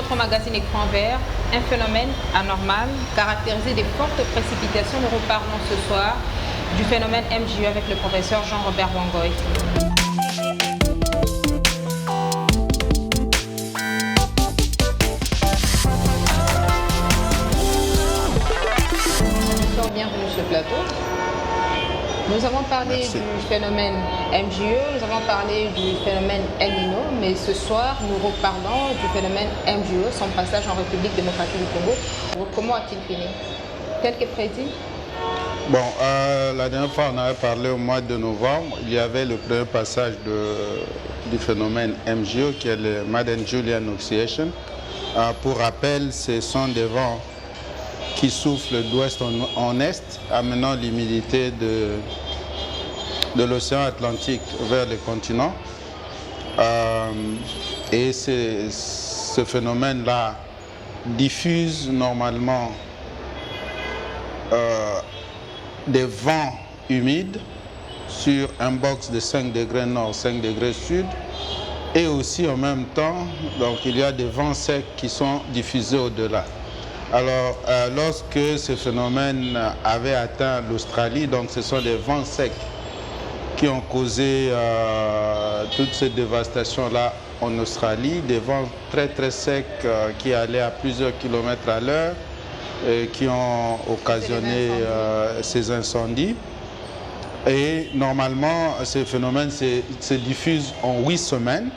votre magazine Écran Vert, un phénomène anormal caractérisé des fortes précipitations. Nous reparlons ce soir du phénomène MJE avec le professeur Jean-Robert Wangoy. Bonsoir, bienvenue sur ce plateau. Nous avons parlé du phénomène MJE, nous avons parlé du phénomène El Niño, mais ce soir, nous reparlons du phénomène MJE, son passage en République démocratique du Congo. Comment a-t-il fini? Tel que prédit? Bon, la dernière fois, on avait parlé au mois de novembre. Il y avait le premier passage du phénomène MJE, qui est le Madden-Julian Oscillation. Pour rappel, ce sont des vents qui soufflent d'ouest en est, amenant l'humidité de l'océan Atlantique vers le continent. Et ce phénomène-là diffuse normalement des vents humides sur un box de 5 degrés nord, 5 degrés sud. Et aussi en même temps, donc, il y a des vents secs qui sont diffusés au-delà. Alors, lorsque ce phénomène avait atteint l'Australie, donc ce sont les vents secs qui ont causé toute cette dévastation-là en Australie, des vents très très secs qui allaient à plusieurs kilomètres à l'heure, qui ont occasionné ces incendies. Et normalement, ce phénomène se diffuse en 8 semaines.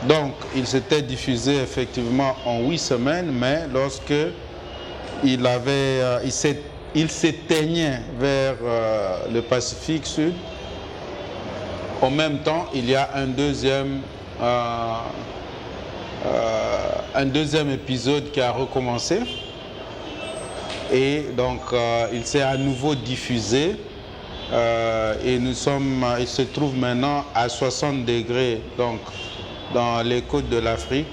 Donc, il s'était diffusé effectivement en 8 semaines, mais lorsque il s'éteignait vers le Pacifique Sud, en même temps, il y a un deuxième épisode qui a recommencé. Et donc, il s'est à nouveau diffusé. Et il se trouve maintenant à 60 degrés, donc, dans les côtes de l'Afrique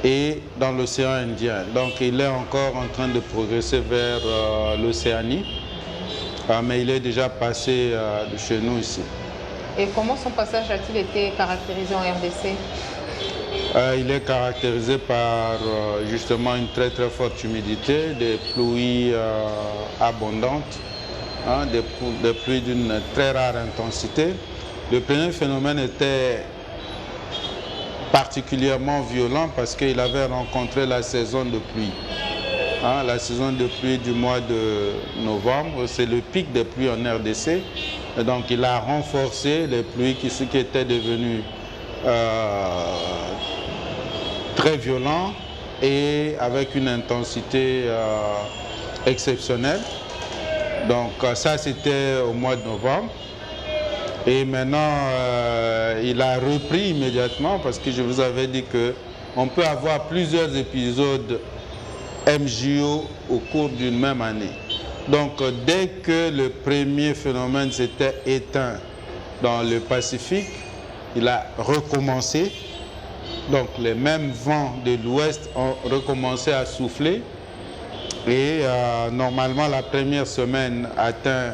et dans l'océan Indien. Donc il est encore en train de progresser vers l'Océanie, mais il est déjà passé de chez nous ici. Et comment son passage a-t-il été caractérisé en RDC? Il est caractérisé par justement une très très forte humidité, des pluies abondantes, des pluies d'une très rare intensité. Le premier phénomène était particulièrement violent parce qu'il avait rencontré la saison de pluie. La saison de pluie du mois de novembre, c'est le pic des pluies en RDC. Et donc il a renforcé les pluies qui étaient devenues très violentes et avec une intensité exceptionnelle. Donc ça c'était au mois de novembre. Et maintenant, il a repris immédiatement parce que je vous avais dit qu'on peut avoir plusieurs épisodes MJO au cours d'une même année. Donc, dès que le premier phénomène s'était éteint dans le Pacifique, il a recommencé. Donc, les mêmes vents de l'ouest ont recommencé à souffler. Et normalement, la première semaine atteint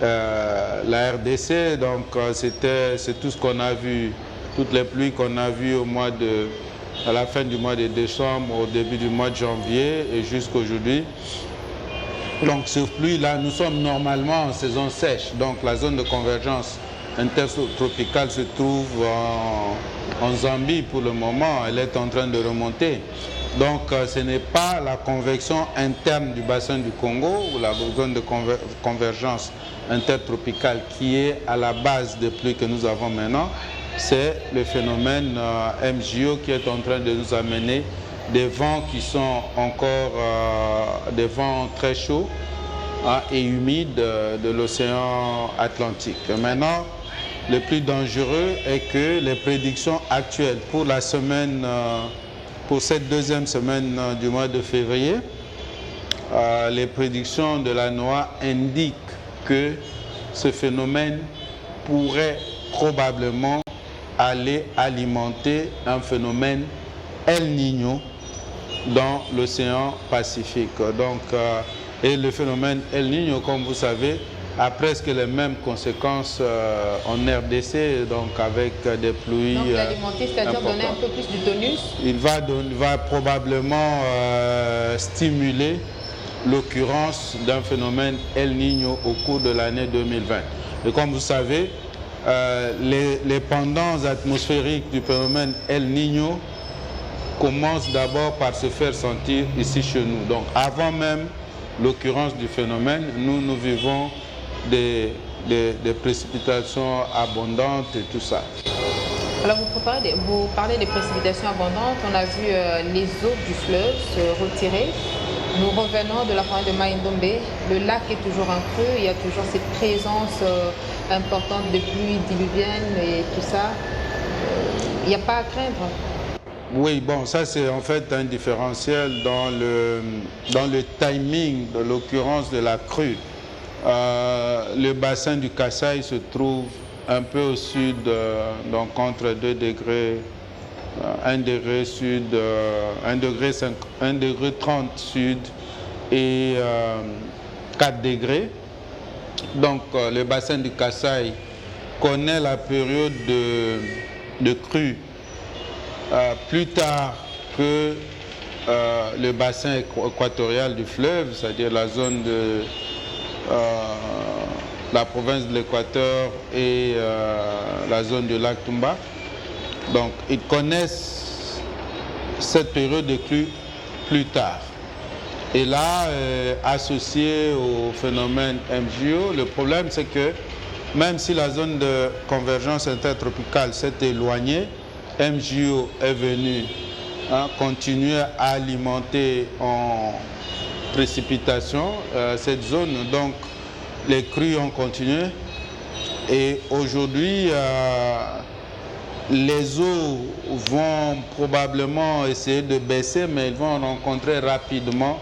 la RDC, donc c'est tout ce qu'on a vu, toutes les pluies qu'on a vues à la fin du mois de décembre, au début du mois de janvier et jusqu'aujourd'hui. Donc ces pluies-là, nous sommes normalement en saison sèche, donc la zone de convergence intertropicale se trouve en Zambie pour le moment, elle est en train de remonter. Donc ce n'est pas la convection interne du bassin du Congo ou la zone de convergence intertropicale qui est à la base des pluies que nous avons maintenant, c'est le phénomène MJO qui est en train de nous amener des vents qui sont encore des vents très chauds et humides de l'océan Atlantique. Et maintenant, le plus dangereux est que les prédictions actuelles pour la semaine, pour cette deuxième semaine du mois de février, les prédictions de la NOAA indiquent que ce phénomène pourrait probablement aller alimenter un phénomène El Niño dans l'océan Pacifique. Donc, et le phénomène El Niño, comme vous savez, a presque les mêmes conséquences en RDC, donc avec des pluies. Donc l'alimenter, c'est-à-dire donner un peu plus de tonus? Il va probablement stimuler l'occurrence d'un phénomène El Niño au cours de l'année 2020. Et comme vous savez, les pendants atmosphériques du phénomène El Niño commencent d'abord par se faire sentir ici chez nous. Donc avant même l'occurrence du phénomène, nous vivons des précipitations abondantes et tout ça. Alors vous parlez des précipitations abondantes. On a vu les eaux du fleuve se retirer. Nous revenons de la province de Mai-Ndombe. Le lac est toujours en creux. Il y a toujours cette présence importante de pluies diluviennes et tout ça. Il n'y a pas à craindre. Oui, bon, ça c'est en fait un différentiel dans le timing de l'occurrence de la crue. Le bassin du Kasaï se trouve un peu au sud, donc entre 2 degrés, 1 degré sud, 1 degré 30 sud et 4 degrés. Donc le bassin du Kasaï connaît la période de crue plus tard que le bassin équatorial du fleuve, c'est-à-dire la zone de la province de l'Équateur et la zone du lac Tumba. Donc ils connaissent cette période de crue plus tard. Et là, associé au phénomène MJO, le problème c'est que même si la zone de convergence intertropicale s'est éloignée, MJO est venu continuer à alimenter en précipitation cette zone. Donc les crues ont continué et aujourd'hui les eaux vont probablement essayer de baisser, mais ils vont rencontrer rapidement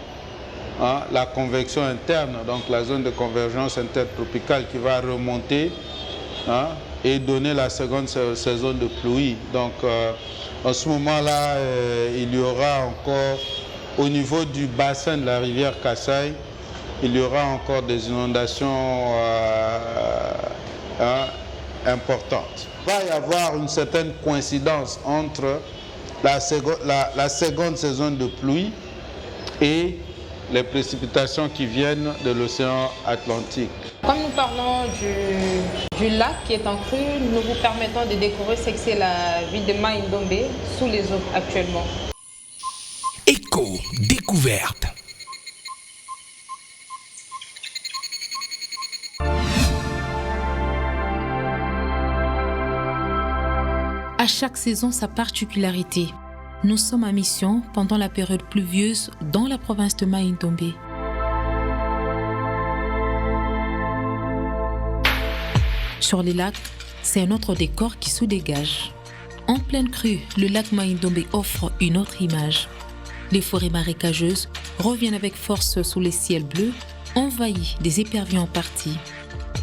la convection interne, donc la zone de convergence intertropicale qui va remonter et donner la seconde saison de pluie. Donc en ce moment-là, il y aura encore, au niveau du bassin de la rivière Kasaï, il y aura encore des inondations importantes. Il va y avoir une certaine coïncidence entre la seconde saison de pluie et les précipitations qui viennent de l'océan Atlantique. Comme nous parlons du lac qui est en crue, nous vous permettons de découvrir ce que c'est la ville de Mai-Ndombe sous les eaux actuellement. Éco-découverte. À chaque saison, sa particularité. Nous sommes en mission pendant la période pluvieuse dans la province de Mai-Ndombe. Sur les lacs, c'est un autre décor qui se dégage. En pleine crue, le lac Mai-Ndombe offre une autre image. Les forêts marécageuses reviennent avec force sous les ciels bleus, envahies des éperviers en partie.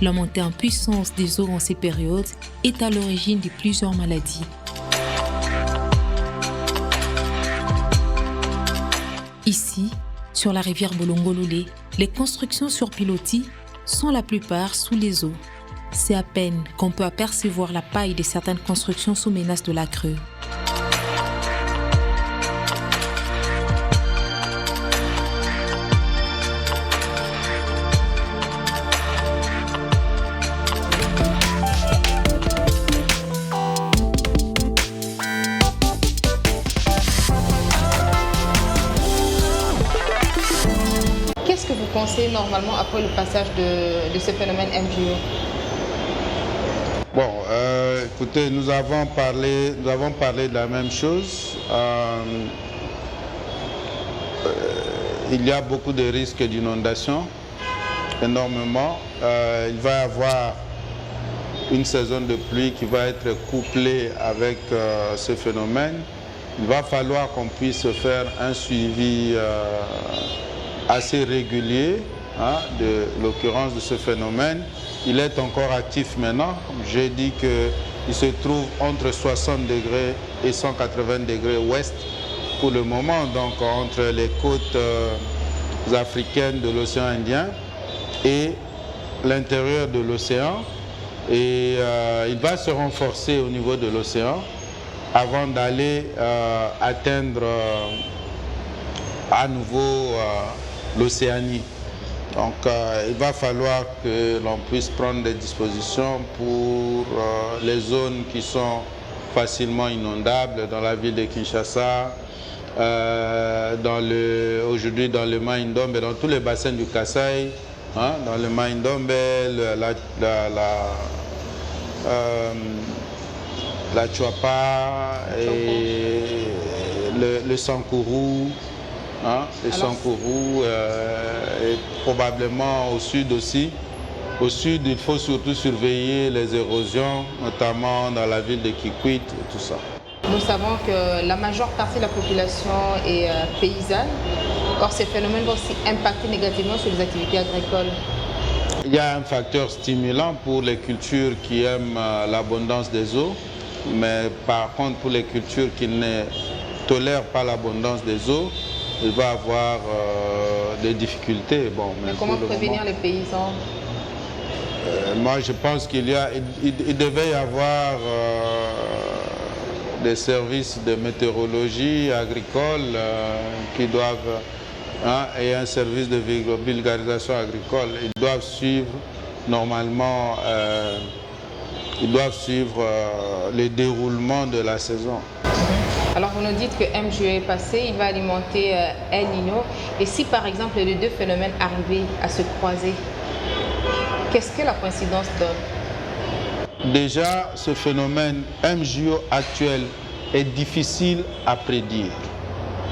La montée en puissance des eaux en ces périodes est à l'origine de plusieurs maladies. Ici, sur la rivière Bolongololé, les constructions sur pilotis sont la plupart sous les eaux. C'est à peine qu'on peut apercevoir la paille de certaines constructions sous menace de la crue. Qu'est-ce que vous pensez normalement après le passage de ce phénomène MJO? Bon, écoutez, nous avons parlé de la même chose. Il y a beaucoup de risques d'inondation, énormément. Il va y avoir une saison de pluie qui va être couplée avec ce phénomène. Il va falloir qu'on puisse faire un suivi assez régulier de l'occurrence de ce phénomène. Il est encore actif maintenant. J'ai dit qu'il se trouve entre 60 degrés et 180 degrés ouest pour le moment, donc entre les côtes africaines de l'océan Indien et l'intérieur de l'océan et il va se renforcer au niveau de l'océan avant d'aller atteindre à nouveau l'Océanie. Donc il va falloir que l'on puisse prendre des dispositions pour les zones qui sont facilement inondables dans la ville de Kinshasa, aujourd'hui dans le Mai-Ndombe, dans tous les bassins du Kasaï, hein, dans le Mai-Ndombe, la Chouapa et le Sankourou, hein, le Sankourou et probablement au sud aussi. Au sud, il faut surtout surveiller les érosions, notamment dans la ville de Kikwit et tout ça. Nous savons que la majeure partie de la population est paysanne. Or, ces phénomènes vont aussi impacter négativement sur les activités agricoles. Il y a un facteur stimulant pour les cultures qui aiment l'abondance des eaux, mais par contre pour les cultures qui ne tolèrent pas l'abondance des eaux, il va avoir des difficultés. Bon, mais comment prévenir les paysans? Moi je pense qu'il devait y avoir des services de météorologie agricole qui doivent, hein, et un service de vulgarisation agricole. Ils doivent suivre normalement, le déroulement de la saison. Alors vous nous dites que MJE est passé, il va alimenter El Niño. Et si par exemple les deux phénomènes arrivaient à se croiser, qu'est-ce que la coïncidence donne? Déjà, ce phénomène MJO actuel est difficile à prédire.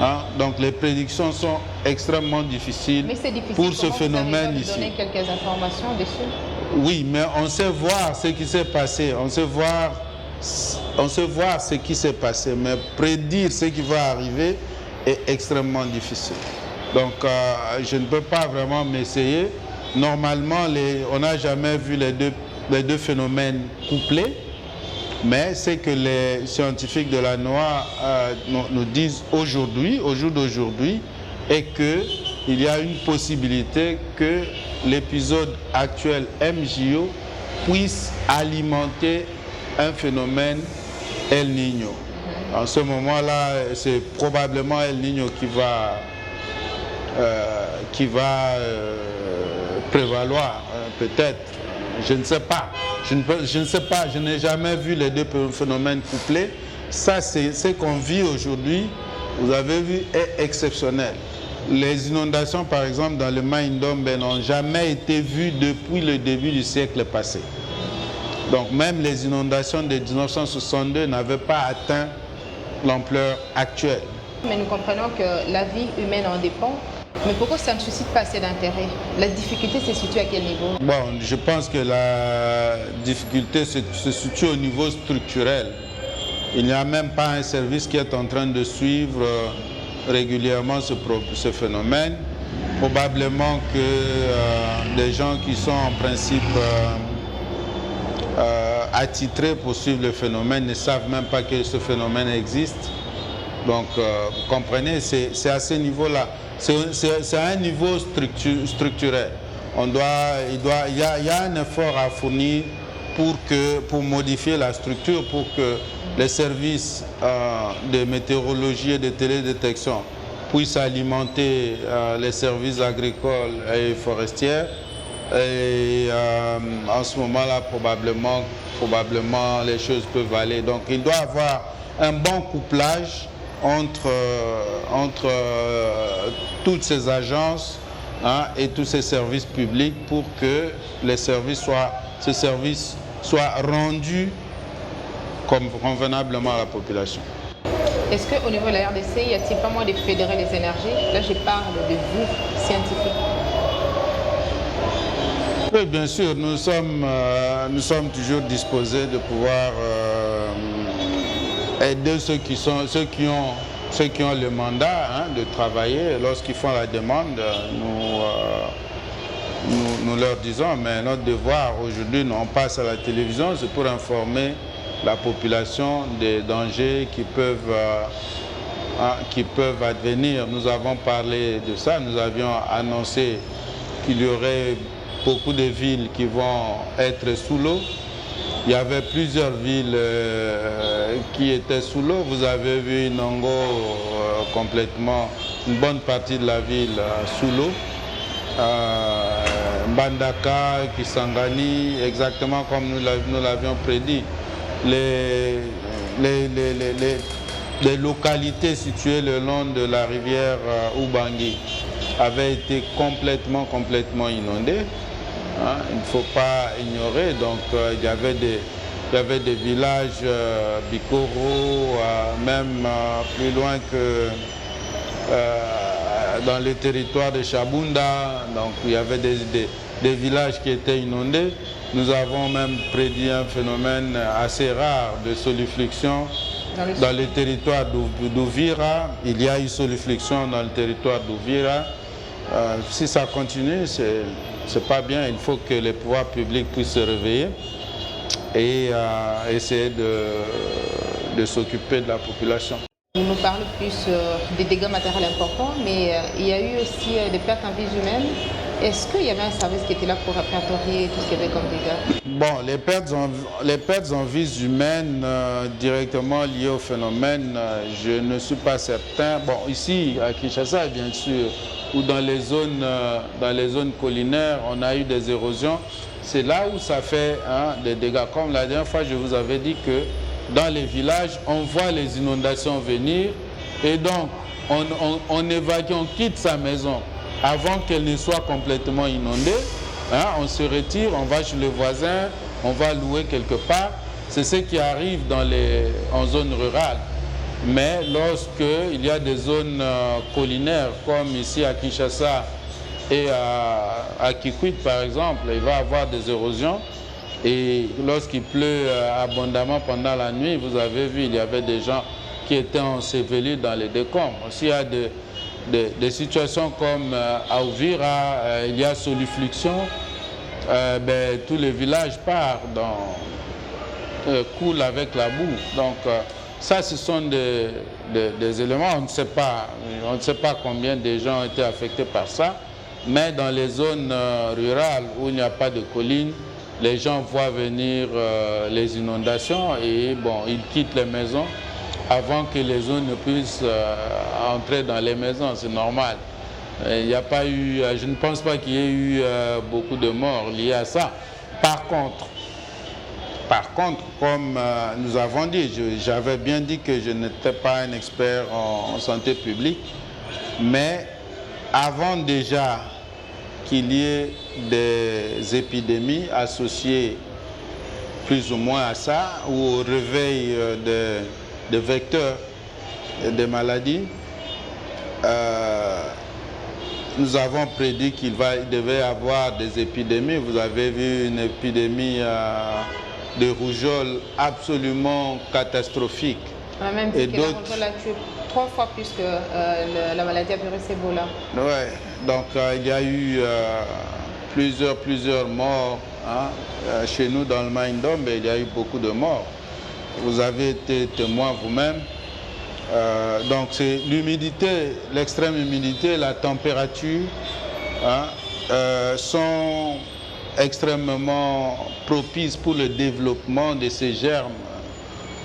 Hein? Donc les prédictions sont extrêmement difficiles pour ce phénomène ici. Donner quelques informations dessus? Oui, mais on sait voir ce qui s'est passé, on sait voir ce qui s'est passé, mais prédire ce qui va arriver est extrêmement difficile. Donc je ne peux pas vraiment m'essayer. Normalement, on n'a jamais vu les deux phénomènes couplés, mais c'est que les scientifiques de la NOAA nous disent aujourd'hui, au jour d'aujourd'hui, est qu'il y a une possibilité que l'épisode actuel MJO puisse alimenter un phénomène El Niño. En ce moment-là, c'est probablement El Niño qui va prévaloir, peut-être. Je ne sais pas. Je ne sais pas. Je n'ai jamais vu les deux phénomènes couplés. Ça, c'est ce qu'on vit aujourd'hui. Vous avez vu, est exceptionnel. Les inondations, par exemple, dans le Mai-Ndombe n'ont jamais été vues depuis le début du siècle passé. Donc même les inondations de 1962 n'avaient pas atteint l'ampleur actuelle. Mais nous comprenons que la vie humaine en dépend. Mais pourquoi ça ne suscite pas assez d'intérêt? La difficulté se situe à quel niveau? Bon, je pense que la difficulté se situe au niveau structurel. Il n'y a même pas un service qui est en train de suivre régulièrement ce phénomène. Probablement que des gens qui sont en principe attitrés pour suivre le phénomène ne savent même pas que ce phénomène existe. Donc, vous comprenez, c'est à ce niveau-là. C'est à un niveau structurel. Il y a un effort à fournir pour modifier la structure, pour que les services de météorologie et de télédétection puissent alimenter les services agricoles et forestiers. Et en ce moment-là, probablement, les choses peuvent aller. Donc, il doit y avoir un bon couplage entre toutes ces agences, hein, et tous ces services publics pour que ce service soit rendu convenablement à la population. Est-ce qu'au niveau de la RDC, y a-t-il pas moyen de fédérer les énergies? Là, je parle de vous, scientifiques. Oui, bien sûr, nous sommes toujours disposés de pouvoir aider ceux qui ont le mandat, hein, de travailler. Lorsqu'ils font la demande, nous leur disons, mais notre devoir aujourd'hui, on passe à la télévision, c'est pour informer la population des dangers qui peuvent advenir. Nous avons parlé de ça, nous avions annoncé qu'il y aurait beaucoup de villes qui vont être sous l'eau. Il y avait plusieurs villes qui étaient sous l'eau. Vous avez vu Nongo complètement, une bonne partie de la ville sous l'eau. Mbandaka, Kisangani, exactement comme nous l'avions prédit. Les localités situées le long de la rivière Ubangi avaient été complètement inondées. Hein, il ne faut pas ignorer, donc il y avait des villages Bikoro, même plus loin que dans le territoire de Chabunda, donc il y avait des villages qui étaient inondés. Nous avons même prédit un phénomène assez rare de solifluxion dans le territoire d'Ouvira. Il y a eu solifluxion dans le territoire d'Ouvira. Si ça continue, c'est pas bien. Il faut que les pouvoirs publics puissent se réveiller et essayer de s'occuper de la population. On nous parle plus des dégâts matériels importants, mais il y a eu aussi des pertes en vies humaines. Est-ce qu'il y avait un service qui était là pour répertorier tout ce qu'il y avait comme dégâts? Bon, les pertes en vies humaines directement liées au phénomène, je ne suis pas certain. Bon, ici à Kinshasa, bien sûr, ou dans les zones collinaires, on a eu des érosions. C'est là où ça fait des dégâts. Comme la dernière fois, je vous avais dit que dans les villages, on voit les inondations venir et donc on évacue, on quitte sa maison avant qu'elle ne soit complètement inondée. On se retire, on va chez le voisin, on va louer quelque part. C'est ce qui arrive en zone rurale. Mais lorsqu'il y a des zones collinaires, comme ici à Kinshasa et à Kikwit par exemple, il va y avoir des érosions. Et lorsqu'il pleut abondamment pendant la nuit, vous avez vu, il y avait des gens qui étaient ensevelis dans les décombres. S'il y a des situations comme à Ouvira, il y a solifluxion, tout le village part, coule avec la boue. Donc ça, ce sont des éléments, on ne sait pas combien de gens ont été affectés par ça, mais dans les zones rurales où il n'y a pas de collines, les gens voient venir les inondations et bon, ils quittent les maisons avant que les eaux ne puissent entrer dans les maisons, c'est normal. Il n'y a pas eu, je ne pense pas qu'il y ait eu beaucoup de morts liés à ça. Par contre, comme nous avons dit, j'avais bien dit que je n'étais pas un expert en santé publique, mais avant déjà qu'il y ait des épidémies associées plus ou moins à ça, ou au réveil de vecteurs de maladies, nous avons prédit qu'il devait y avoir des épidémies. Vous avez vu une épidémie de rougeole absolument catastrophique. On a même dit que la rougeole a tué 3 fois plus que la maladie à virus Ebola. Ouais, donc il y a eu plusieurs morts chez nous dans le Maïndombe, il y a eu beaucoup de morts. Vous avez été témoin vous-même. Donc c'est l'humidité, l'extrême humidité, la température sont extrêmement propices pour le développement de ces germes.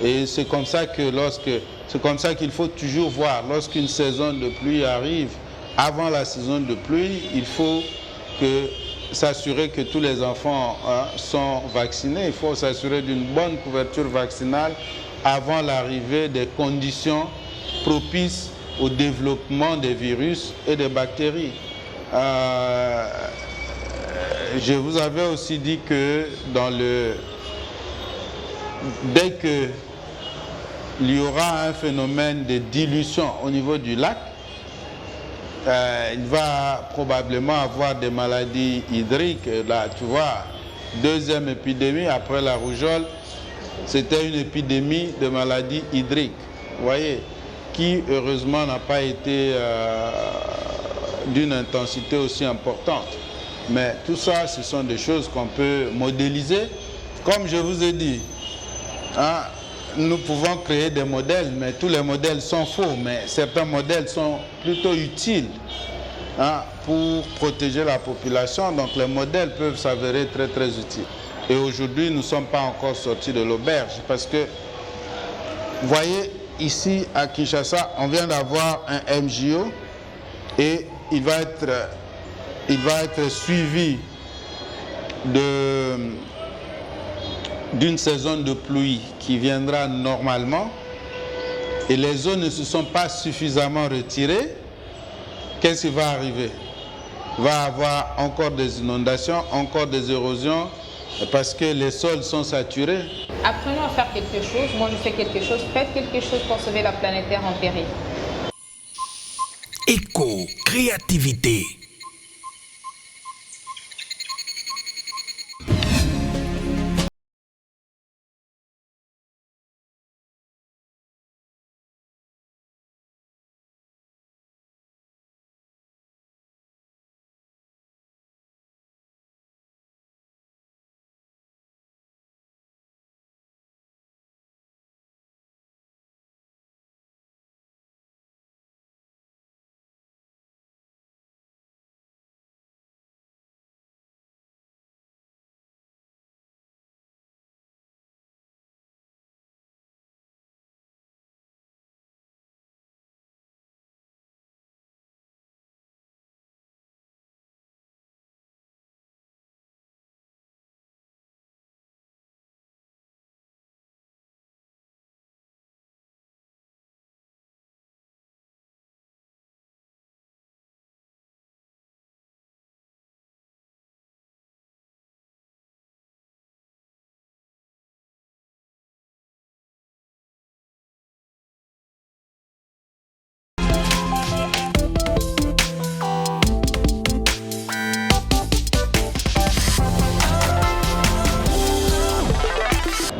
Et c'est comme ça qu'il faut toujours voir. Lorsqu'une saison de pluie arrive, avant la saison de pluie, il faut s'assurer que tous les enfants sont vaccinés. Il faut s'assurer d'une bonne couverture vaccinale avant l'arrivée des conditions propices au développement des virus et des bactéries. Je vous avais aussi dit que dès qu'il y aura un phénomène de dilution au niveau du lac, il va probablement avoir des maladies hydriques. Là, tu vois, deuxième épidémie après la rougeole, c'était une épidémie de maladies hydriques, vous voyez, qui heureusement n'a pas été d'une intensité aussi importante. Mais tout ça, ce sont des choses qu'on peut modéliser. Comme je vous ai dit, nous pouvons créer des modèles, mais tous les modèles sont faux, mais certains modèles sont plutôt utiles hein, pour protéger la population. Donc les modèles peuvent s'avérer très très utiles. Et aujourd'hui, nous ne sommes pas encore sortis de l'auberge parce que, vous voyez, ici à Kinshasa, on vient d'avoir un MJO et il va être suivi d'une saison de pluie qui viendra normalement et les zones ne se sont pas suffisamment retirées. Qu'est-ce qui va arriver? Il va y avoir encore des inondations, encore des érosions parce que les sols sont saturés. Apprenons à faire quelque chose. Moi, je fais quelque chose. Faites quelque chose pour sauver la planète Terre en péril. Éco-créativité.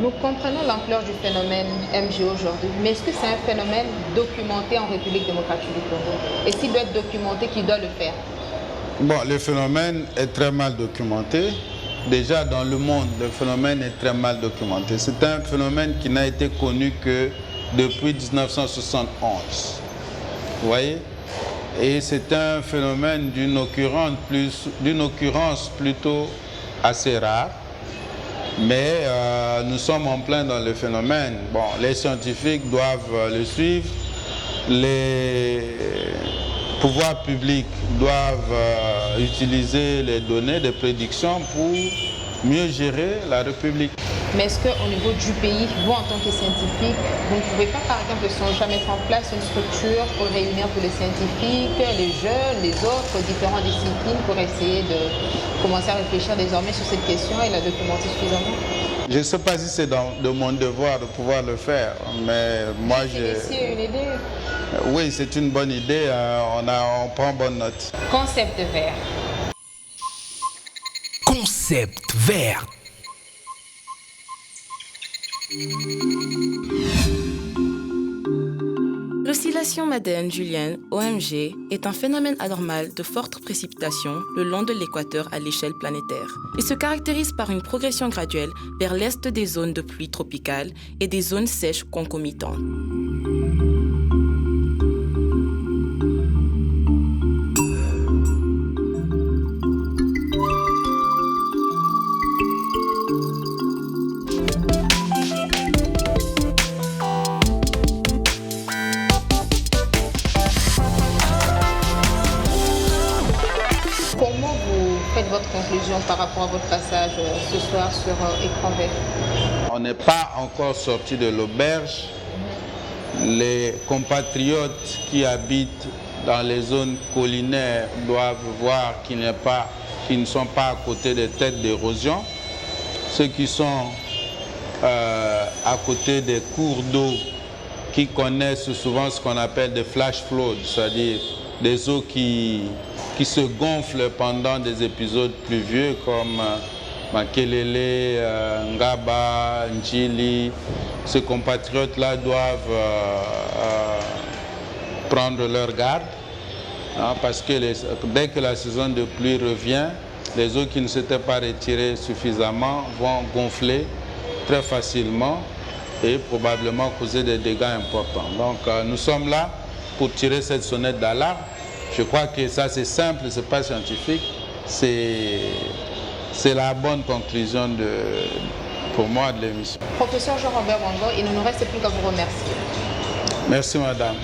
Nous comprenons l'ampleur du phénomène MJO aujourd'hui, mais est-ce que c'est un phénomène documenté en République démocratique du Congo? Et s'il doit être documenté, qui doit le faire? Bon, le phénomène est très mal documenté. Déjà dans le monde, le phénomène est très mal documenté. C'est un phénomène qui n'a été connu que depuis 1971. Vous voyez? Et c'est un phénomène d'une occurrence plutôt assez rare. Mais nous sommes en plein dans le phénomène. Bon, les scientifiques doivent le suivre, les pouvoirs publics doivent utiliser les données de prédiction pour mieux gérer la République. Mais est-ce qu'au niveau du pays, vous en tant que scientifique, vous ne pouvez pas par exemple songer à mettre en place une structure pour réunir tous les scientifiques, les jeunes, les autres, différentes disciplines pour essayer de commencer à réfléchir désormais sur cette question et la documenter suffisamment? Je ne sais pas si c'est de mon devoir de pouvoir le faire, mais moi C'est une idée. Oui, c'est une bonne idée, on prend bonne note. Concept vert. Concept vert. L'oscillation Madden-Julienne, OMG, est un phénomène anormal de fortes précipitations le long de l'équateur à l'échelle planétaire. Il se caractérise par une progression graduelle vers l'est des zones de pluie tropicales et des zones sèches concomitantes. Votre conclusion par rapport à votre passage ce soir sur écran vert? On n'est pas encore sorti de l'auberge. Les compatriotes qui habitent dans les zones collinaires doivent voir qu'ils ne sont pas à côté des têtes d'érosion. Ceux qui sont à côté des cours d'eau, qui connaissent souvent ce qu'on appelle des flash floods, c'est-à-dire des eaux qui se gonflent pendant des épisodes pluvieux comme Makelele, Ngaba, Njili. Ces compatriotes-là doivent prendre leur garde parce que dès que la saison de pluie revient, les eaux qui ne s'étaient pas retirées suffisamment vont gonfler très facilement et probablement causer des dégâts importants. Donc nous sommes là pour tirer cette sonnette d'alarme Je crois que ça c'est simple, c'est pas scientifique, c'est la bonne conclusion pour moi de l'émission. Professeur Jean-Robert Wango, il ne nous reste plus qu'à vous remercier. Merci madame.